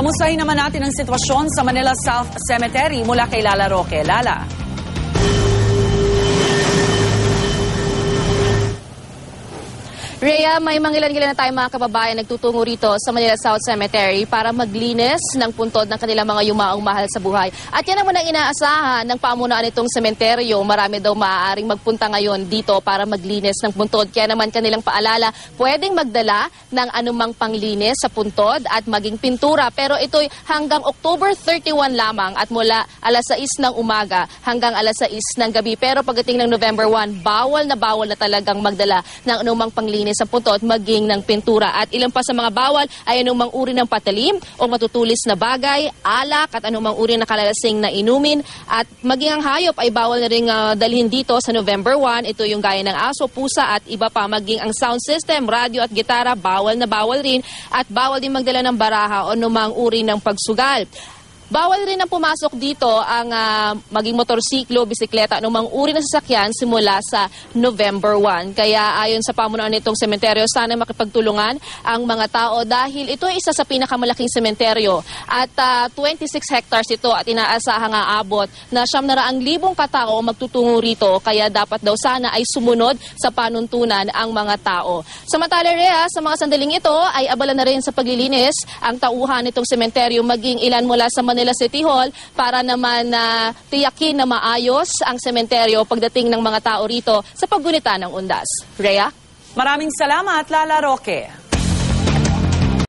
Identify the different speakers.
Speaker 1: Kamustahin naman natin ang sitwasyon sa Manila South Cemetery mula kay Lala Roque. Lala.
Speaker 2: Rhea, may mangilan-gilan na tayong mga kababayan nagtutungo rito sa Manila South Cemetery para maglinis ng puntod ng kanilang mga yumaong mahal sa buhay. At yan naman ang inaasahan ng pamunuan nitong sementeryo. Marami daw maaaring magpunta ngayon dito para maglinis ng puntod. Kaya naman kanilang paalala, pwedeng magdala ng anumang panglinis sa puntod at maging pintura. Pero ito'y hanggang October 31 lamang at mula alas 6 ng umaga hanggang alas 6 ng gabi. Pero pagdating ng November 1, bawal na talagang magdala ng anumang panglinis sa puntod maging ng pintura. At ilan pa sa mga bawal ay anumang uri ng patalim o matutulis na bagay, alak at anumang uri na kalalasing na inumin. At maging ang hayop ay bawal na rin dalhin dito sa November 1. Ito yung gaya ng aso, pusa at iba pa. Maging ang sound system, radyo at gitara, bawal na bawal rin. At bawal din magdala ng baraha o anumang uri ng pagsugal. Bawal rin na pumasok dito ang maging motorsiklo, bisikleta, anumang uri ng sasakyan simula sa November 1. Kaya ayon sa pamunuan nitong sementeryo, sana makipagtulungan ang mga tao dahil ito ay isa sa pinakamalaking sementeryo. At 26 hectares ito at inaasahang aabot na 900,000 katao magtutungo rito. Kaya dapat daw sana ay sumunod sa panuntunan ang mga tao. Samantala, Rhea, sa mga sandaling ito ay abala na rin sa paglilinis ang tauhan nitong sementeryo maging ilan mula sa Manila City Hall para naman tiyakin na maayos ang sementeryo pagdating ng mga tao rito sa paggunita ng undas. Rhea?
Speaker 1: Maraming salamat, Lala Roque.